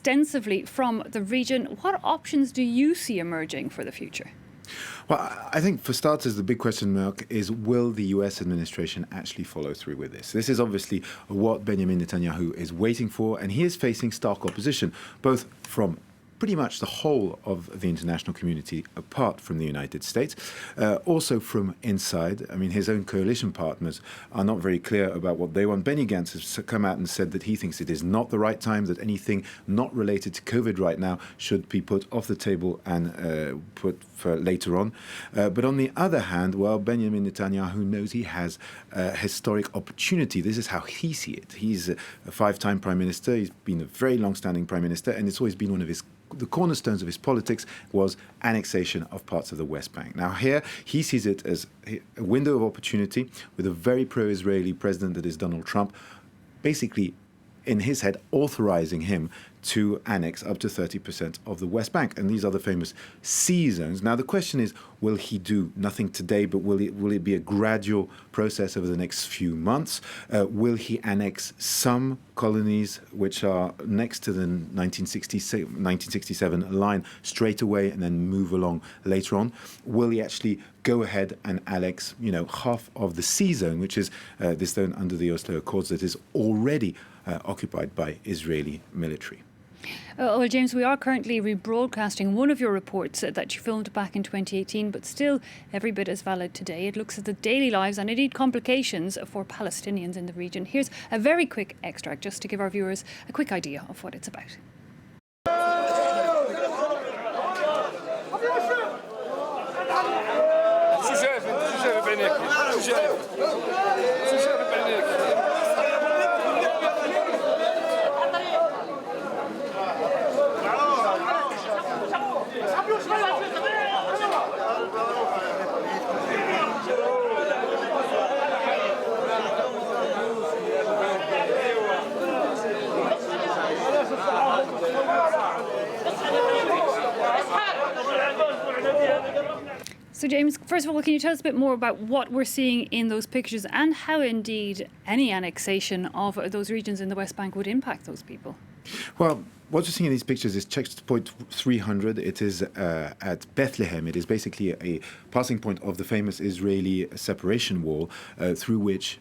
extensively from the region. What options do you see emerging for the future? Well, I think for starters, the big question mark is, will the US administration actually follow through with this? This is obviously what Benjamin Netanyahu is waiting for, and he is facing stark opposition, both from pretty much the whole of the international community apart from the United States, also from inside. I mean, his own coalition partners are not very clear about what they want. Benny Gantz has come out and said that he thinks it is not the right time, that anything not related to COVID right now should be put off the table and put for later on. But on the other hand, well, Benjamin Netanyahu knows he has a historic opportunity. This is how he sees it. He's a five-time prime minister. He's been a very long-standing prime minister, and it's always been one of the cornerstones of his politics was annexation of parts of the West Bank. Now here, he sees it as a window of opportunity with a very pro-Israeli president that is Donald Trump, basically in his head authorizing him to annex up to 30% of the West Bank. And these are the famous C zones. Now, the question is, will he do nothing today, but will it be a gradual process over the next few months? Will he annex some colonies which are next to the 1967 line straight away and then move along later on? Will he actually go ahead and annex, half of the C zone, which is this zone under the Oslo Accords that is already occupied by Israeli military? Well, James, we are currently rebroadcasting one of your reports that you filmed back in 2018, but still every bit as valid today. It looks at the daily lives and indeed complications for Palestinians in the region. Here's a very quick extract just to give our viewers a quick idea of what it's about. So, James, first of all, can you tell us a bit more about what we're seeing in those pictures and how, indeed, any annexation of those regions in the West Bank would impact those people? Well, what you're seeing in these pictures is checkpoint 300. It is at Bethlehem. It is basically a passing point of the famous Israeli separation wall through which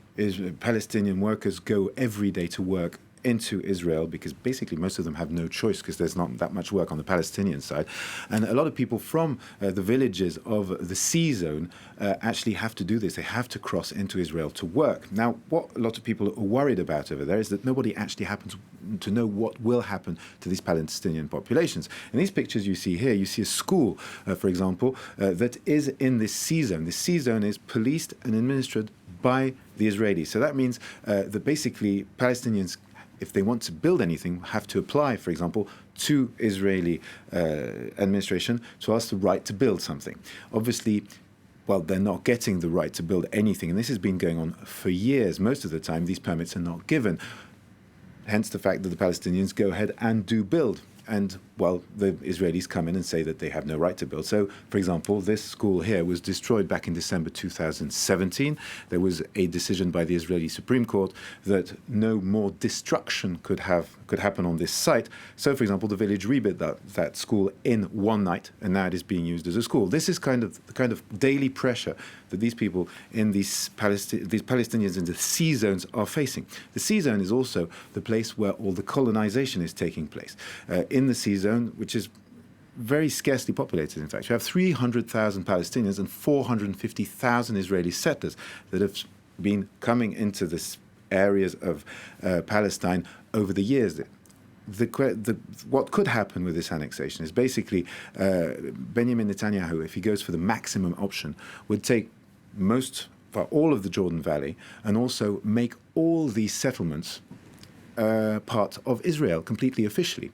Palestinian workers go every day to work into Israel, because basically most of them have no choice because there's not that much work on the Palestinian side. And a lot of people from the villages of the C zone actually have to do this. They have to cross into Israel to work. Now, what a lot of people are worried about over there is that nobody actually happens to know what will happen to these Palestinian populations. In these pictures you see here, you see a school, for example, that is in this C zone. This C zone is policed and administered by the Israelis. So that means that basically Palestinians, if they want to build anything, have to apply, for example, to Israeli administration to ask the right to build something. Obviously, well, they're not getting the right to build anything, and this has been going on for years. Most of the time, these permits are not given. Hence the fact that the Palestinians go ahead and do build. And, well, the Israelis come in and say that they have no right to build. So, for example, this school here was destroyed back in December 2017. There was a decision by the Israeli Supreme Court that no more destruction could happen on this site. So, for example, the village rebuilt that school in one night, and now it is being used as a school. This is the kind of daily pressure that these people in these Palestinians in the C zones are facing. The C zone is also the place where all the colonization is taking place. In the C zone, which is very scarcely populated, in fact. You have 300,000 Palestinians and 450,000 Israeli settlers that have been coming into these areas of Palestine over the years. What could happen with this annexation is basically Benjamin Netanyahu, if he goes for the maximum option, would take all of the Jordan Valley and also make all these settlements part of Israel completely officially.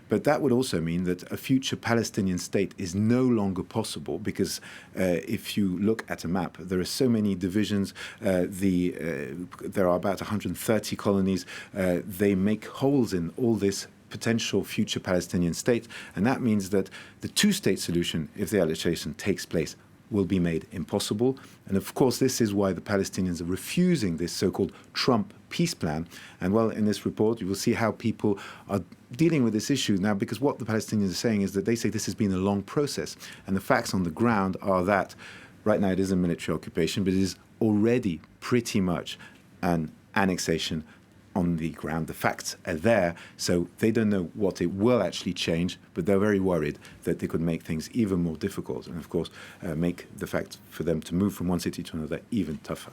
But that would also mean that a future Palestinian state is no longer possible because if you look at a map, there are so many divisions. There are about 130 colonies. They make holes in all this potential future Palestinian state. And that means that the two-state solution, if the annexation takes place, will be made impossible. And of course, this is why the Palestinians are refusing this so-called Trump peace plan. And well, in this report, you will see how people are dealing with this issue now, because what the Palestinians are saying is that they say this has been a long process. And the facts on the ground are that right now it is a military occupation, but it is already pretty much an annexation on the ground. The facts are there, so they don't know what it will actually change, but they're very worried that they could make things even more difficult and, of course, make the fact for them to move from one city to another even tougher.